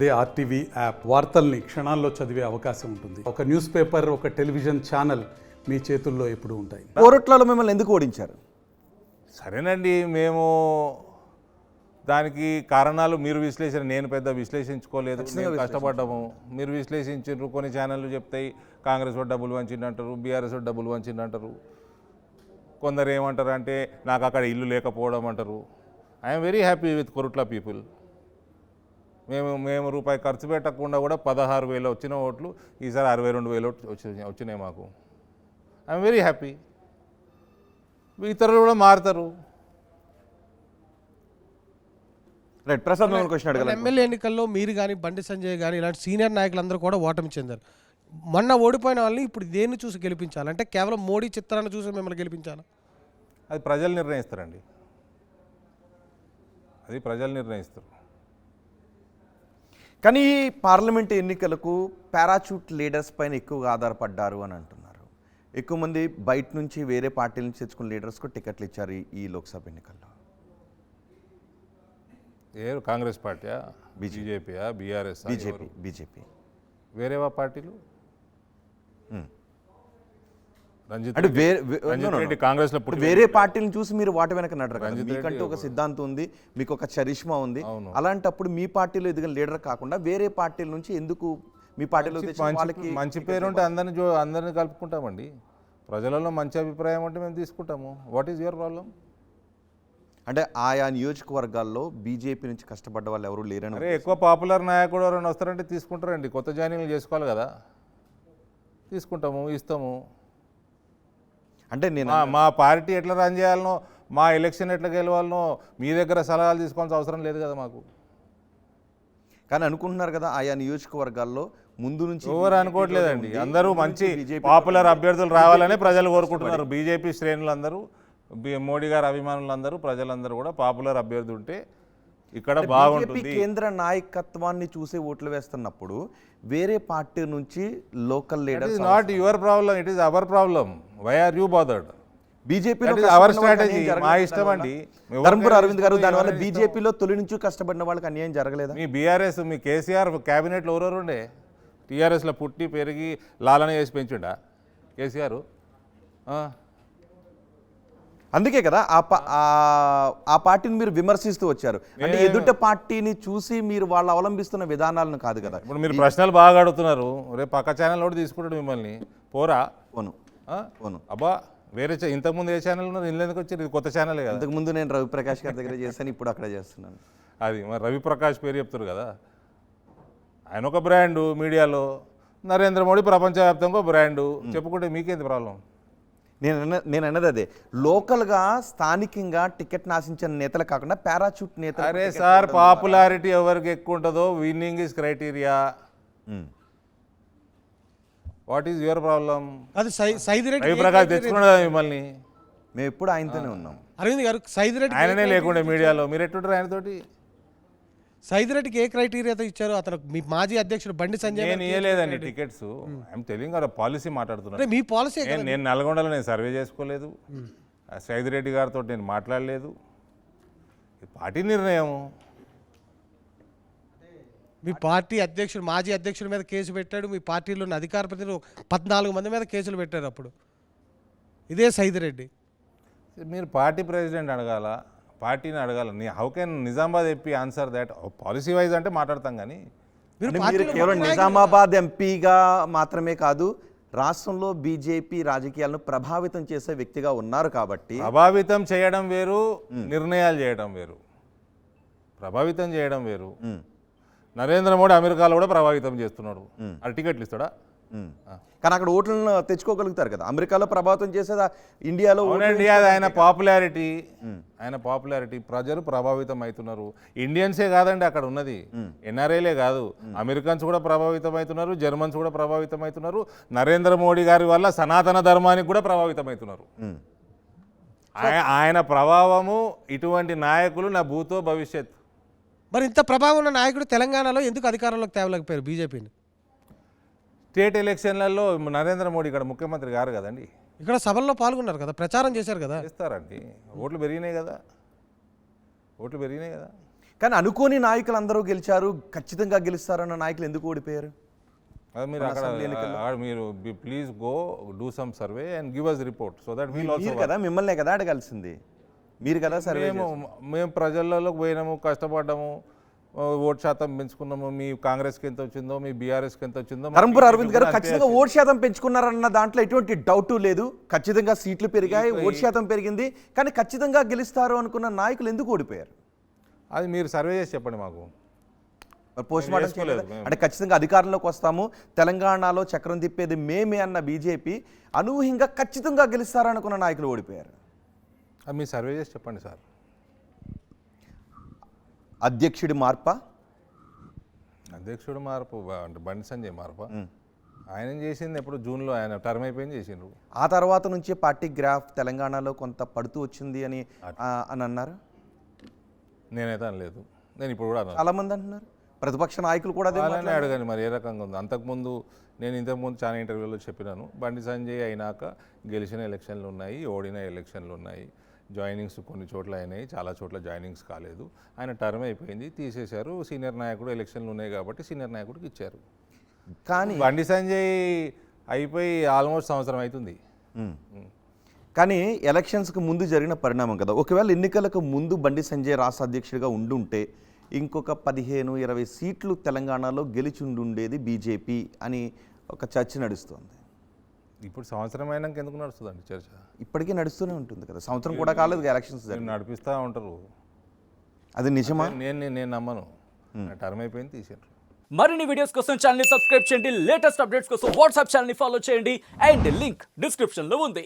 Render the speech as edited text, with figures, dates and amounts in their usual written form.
అదే RTV app వార్తల్ని క్షణాల్లో చదివే అవకాశం ఉంటుంది. ఒక న్యూస్ పేపర్, ఒక టెలివిజన్ ఛానల్ మీ చేతుల్లో ఎప్పుడూ ఉంటాయి. కోరుట్లలో మిమ్మల్ని ఎందుకు ఓడించారు? సరేనండి, మేము దానికి కారణాలు మీరు విశ్లేషణ, నేను పెద్ద విశ్లేషించుకోలేదు. మేము కష్టపడ్డాము, మీరు విశ్లేషించారు. కొన్ని ఛానళ్ళు చెప్తాయి కాంగ్రెస్ వాడు డబ్బులు వంచిందంటారు, బీఆర్ఎస్ వాడు డబ్బులు వంచిందంటారు. కొందరు ఏమంటారు అంటే నాకు అక్కడ ఇల్లు లేకపోవడం అంటారు. I'm very happy with Korutla people. మేము రూపాయి ఖర్చు పెట్టకుండా కూడా 16,000 వచ్చిన ఓట్లు ఈసారి 62,000 వచ్చినాయి మాకు. I'm very happy. ఇతరులు కూడా మారుతారు. రైట్, ప్రసాద్ మిమ్మల్ని క్వశ్చన్ అడగాలి. ఎమ్మెల్యే ఎన్నికల్లో మీరు కానీ బండి సంజయ్ కానీ ఇలాంటి సీనియర్ నాయకులందరూ కూడా ఓటమి చెందారు. మొన్న ఓడిపోయిన వాళ్ళని ఇప్పుడు దేన్ని చూసి గెలిపించాలి? అంటే కేవలం మోడీ చిత్రాన్ని చూసి మిమ్మల్ని గెలిపించాలి? అది ప్రజలు నిర్ణయిస్తారండి. అది ప్రజలు నిర్ణయిస్తారు. కానీ పార్లమెంట్ ఎన్నికలకు పారాచూట్ లీడర్స్ పైన ఎక్కువగా ఆధారపడ్డారు అని అంటున్నారు. ఎక్కువ మంది బయట నుంచి వేరే పార్టీల నుంచి తెచ్చుకున్న లీడర్స్కు టికెట్లు ఇచ్చారు ఈ లోక్సభ ఎన్నికల్లో. కాంగ్రెస్ పార్టీయా, బీజేపీయా, బీఆర్ఎస్? బీజేపీ. వేరేవా పార్టీలు? కాంగ్రెస్ లో వేరే పార్టీలను చూసి మీరు వాటి వెనక నడరు. మీకంటే ఒక సిద్ధాంతం ఉంది, మీకు ఒక చరిష్మా ఉంది. అలాంటప్పుడు మీ పార్టీలో ఎదిగిన లీడర్ కాకుండా వేరే పార్టీల నుంచి ఎందుకు మీ పార్టీలో మంచి పేరు ఉంటే అందరిని కలుపుకుంటామండి. ప్రజలలో మంచి అభిప్రాయం ఉంటే మేము తీసుకుంటాము. What is your problem? అంటే ఆయా నియోజకవర్గాల్లో బీజేపీ నుంచి కష్టపడ్డ వాళ్ళు ఎవరు లేరని. అరే, ఎక్కువ పాపులర్ నాయకుడు ఎవరైనా వస్తారంటే తీసుకుంటారండి. కొత్త జాయినింగ్లు చేసుకోవాలి కదా, తీసుకుంటాము, ఇస్తాము. అంటే నేను మా పార్టీ ఎట్లా రన్ చేయాలనో, మా ఎలక్షన్ ఎట్లా గెలవాలనో మీ దగ్గర సలహాలు తీసుకోవాల్సిన అవసరం లేదు కదా మాకు. కానీ అనుకుంటున్నారు కదా ఆయా నియోజకవర్గాల్లో ముందు నుంచి. ఎవరు అనుకోవట్లేదండి. అందరూ మంచి పాపులర్ అభ్యర్థులు రావాలని ప్రజలు కోరుకుంటున్నారు. బీజేపీ శ్రేణులందరూ, మోడీ గారి అభిమానులందరూ, ప్రజలందరూ కూడా పాపులర్ అభ్యర్థి ఉంటే ఇక్కడ బాగుంటుంది. కేంద్ర నాయకత్వాన్ని చూసి ఓట్లు వేస్తున్నప్పుడు వేరే పార్టీ నుంచి local leaders. It is not your problem, it is our problem. Why are you bothered? బీజేపీలో అవర్ స్ట్రాటజీ, మా ఇష్టం అండి. ధర్మపురి అరవింద్ గారు, దానివల్ల బీజేపీలో తొలి నుంచి కష్టపడిన వాళ్ళకి అన్యాయం జరగలేదు. మీ బీఆర్ఎస్, మీ కేసీఆర్ క్యాబినెట్లో ఎవరెవరు ఉండే? టీఆర్ఎస్లో పుట్టి పెరిగి లాలన చేసి పెంచుండా కేసీఆర్? అందుకే కదా ఆ పార్టీని మీరు విమర్శిస్తూ వచ్చారు. అంటే ఎదుట పార్టీని చూసి మీరు వాళ్ళు అవలంబిస్తున్న విధానాలను కాదు కదా. ఇప్పుడు మీరు ప్రశ్నలు బాగా అడుగుతున్నారు. రేపు పక్క ఛానల్ కూడా తీసుకుంటాడు మిమ్మల్ని. పోరా పోను అబ్బా, వేరే ఇంతకుముందు ఏ ఛానల్ ఉన్నారు, ఇల్లు ఎందుకు వచ్చారు? ఇది కొత్త ఛానలే కదా. ఇంతకుముందు నేను రవిప్రకాష్ గారి దగ్గర చేశాను, ఇప్పుడు అక్కడ చేస్తున్నాను. అది మరి రవిప్రకాష్ పేరు చెప్తారు కదా, ఆయన ఒక బ్రాండు మీడియాలో. నరేంద్ర మోడీ ప్రపంచవ్యాప్తంగా బ్రాండు. చెప్పుకుంటే మీకేంది ప్రాబ్లం? నేను అన్నది అదే, లోకల్గా స్థానికంగా టికెట్ ఆశించిన నేతలు కాకుండా పారాచూట్ నేతలు. అరే సార్, పాపులారిటీ ఎవరికి ఎక్కువ ఉంటుందో winnowing is criteria. What is your problem? అది రవిప్రకాష్ తెచ్చుకున్నదా మిమ్మల్ని? మేము ఎప్పుడు ఆయనతోనే ఉన్నాం. అరవింద్ గారు, సైదిరెడ్డి ఆయననే లేకుండే మీడియాలో మీరు ఎట్టుంటారు ఆయనతోటి? సైదిరెడ్డికి ఏ క్రైటీరియాతో ఇచ్చారు? అతను మీ మాజీ అధ్యక్షుడు బండి సంజయ్. నేను ఇవ్వలేదండి టికెట్స్. ఐఎమ్ టెలింగ్ అలా పాలసీ మాట్లాడుతున్నాను. మీ పాలసీ. నేను నల్గొండలో నేను సర్వే చేసుకోలేదు, సైదిరెడ్డి గారితో నేను మాట్లాడలేదు. పార్టీ నిర్ణయం. మీ పార్టీ అధ్యక్షుడు, మాజీ అధ్యక్షుడి మీద కేసు పెట్టాడు. మీ పార్టీలో ఉన్న అధికార ప్రతినిధులు 14 మంది మీద కేసులు పెట్టారు. అప్పుడు ఇదే సైదిరెడ్డి. మీరు పార్టీ ప్రెసిడెంట్ అడగాల, పార్టీని అడగాల. How can Nizamabad MP answer that? Policy wise అంటే మాట్లాడతాం, కానీ మీరు కేవలం నిజామాబాద్ ఎంపీగా మాత్రమే కాదు, రాష్ట్రంలో బీజేపీ రాజకీయాలను ప్రభావితం చేసే వ్యక్తిగా ఉన్నారు. కాబట్టి ప్రభావితం చేయడం వేరు, నిర్ణయాలు చేయడం వేరు. ప్రభావితం చేయడం వేరు. నరేంద్ర మోడీ అమెరికాలో కూడా ప్రభావితం చేస్తున్నాడు. అది టికెట్లు ఇస్తాడా? కానీ అక్కడ ఓట్లను తెచ్చుకోగలుగుతారు కదా. అమెరికాలో ప్రభావితం చేసేది ఇండియాలో. అవునండి, అది ఆయన పాపులారిటీ. ఆయన పాపులారిటీ. ప్రజలు ప్రభావితం అవుతున్నారు. ఇండియన్సే కాదండి అక్కడ ఉన్నది, ఎన్ఆర్ఐలే కాదు, అమెరికన్స్ కూడా ప్రభావితం అవుతున్నారు, జర్మన్స్ కూడా ప్రభావితం అవుతున్నారు. నరేంద్ర మోడీ గారి వల్ల సనాతన ధర్మానికి కూడా ప్రభావితం అవుతున్నారు. ఆయన ప్రభావము, ఇటువంటి నాయకులు నా భూతో భవిష్యత్. మరి ఇంత ప్రభావం ఉన్న నాయకుడు తెలంగాణలో ఎందుకు అధికారంలోకి తేవలేకపోయారు బీజేపీని? స్టేట్ ఎలక్షన్లలో నరేంద్ర మోడీ ఇక్కడ ముఖ్యమంత్రి గారు కదండి. ఇక్కడ సభల్లో పాల్గొన్నారు కదా, ప్రచారం చేశారు కదా. చేస్తారండి. ఓట్లు పెరిగినాయి కదా. కానీ అనుకోని నాయకులు అందరూ గెలిచారు, ఖచ్చితంగా గెలుస్తారన్న నాయకులు ఎందుకు ఓడిపోయారు? అది మీరు అక్కడ మీరు please go do some survey and give us report so that we'll also. మీరు కదా, మిమ్మల్నే కదా అడగాల్సింది, మీరు కదా సర్వే. మేము ప్రజలలోకి పోయినాము, కష్టపడ్డాము, ఓటు శాతం పెంచుకున్నాము. మీ కాంగ్రెస్కి ఎంత వచ్చిందో, మీ బీఆర్ఎస్కి ఎంత వచ్చిందో. ధర్మపురి అరవింద్ గారు ఖచ్చితంగా ఓటు శాతం పెంచుకున్నారన్న దాంట్లో ఎటువంటి డౌట్ లేదు. ఖచ్చితంగా సీట్లు పెరిగాయి, ఓటు శాతం పెరిగింది. కానీ ఖచ్చితంగా గెలుస్తారు అనుకున్న నాయకులు ఎందుకు ఓడిపోయారు? అది మీరు సర్వే చేసి చెప్పండి మాకు. పోస్ట్ మార్టం చేయలేదు అంటే ఖచ్చితంగా అధికారంలోకి వస్తాము, తెలంగాణలో చక్రం తిప్పేది మేమే అన్న బీజేపీ అనూహ్యంగా ఖచ్చితంగా గెలుస్తారనుకున్న నాయకులు ఓడిపోయారు. అది మీరు సర్వే చేసి చెప్పండి సార్. అధ్యక్షుడి మార్పా? అధ్యక్షుడు మార్పు అంటే బండి సంజయ్ మార్పా? ఆయన చేసింది ఎప్పుడు జూన్లో, ఆయన టర్మ్ అయిపోయింది చేసిండ్రు. ఆ తర్వాత నుంచే పార్టీ గ్రాఫ్ తెలంగాణలో కొంత పడుతూ వచ్చింది అని అన్నారు. నేనైతే అనలేదు, నేను ఇప్పుడు కూడా చాలా మంది అంటున్నారు, ప్రతిపక్ష నాయకులు కూడా అదే అలానే అడగండి మరి ఏ రకంగా ఉంది. అంతకుముందు నేను ఇంతకుముందు చాలా ఇంటర్వ్యూలో చెప్పినాను, బండి సంజయ్ అయినాక గెలిచిన ఎలక్షన్లు ఉన్నాయి, ఓడిన ఎలక్షన్లు ఉన్నాయి, జాయినింగ్స్ కొన్ని చోట్ల అయినాయి, చాలా చోట్ల జాయినింగ్స్ కాలేదు. ఆయన టర్మ్ అయిపోయింది, తీసేశారు. సీనియర్ నాయకుడు ఎలక్షన్లు ఉన్నాయి కాబట్టి సీనియర్ నాయకుడికి ఇచ్చారు. కానీ బండి సంజయ్ అయిపోయి ఆల్మోస్ట్ సంవత్సరం అవుతుంది. కానీ ఎలక్షన్స్కి ముందు జరిగిన పరిణామం కదా. ఒకవేళ ఎన్నికలకు ముందు బండి సంజయ్ రాష్ట్ర అధ్యక్షుడిగా ఉండుంటే ఇంకొక 15-20 సీట్లు తెలంగాణలో గెలిచి ఉండేది బీజేపీ అని ఒక చర్చ నడుస్తుంది. ఇప్పుడు సంవత్సరం అయినాక ఎందుకు నడుస్తుందండి చర్చ? ఇప్పటికీ నడుస్తూనే ఉంటుంది కదా, సంవత్సరం కూడా కాలేదు ఎలక్షన్స్ నడిపిస్తూ ఉంటారు. అది నిజమా? నేను నమ్మను. టర్మ్ అయిపోయింది, తీసారు. మరిన్ని వీడియోస్ కోసం ఛానల్ ని సబ్స్క్రైబ్ చేయండి, లేటెస్ట్ అప్డేట్స్ కోసం వాట్సాప్ ఛానల్ ని ఫాలో చేయండి అండ్ లింక్ డిస్క్రిప్షన్ లో ఉంది.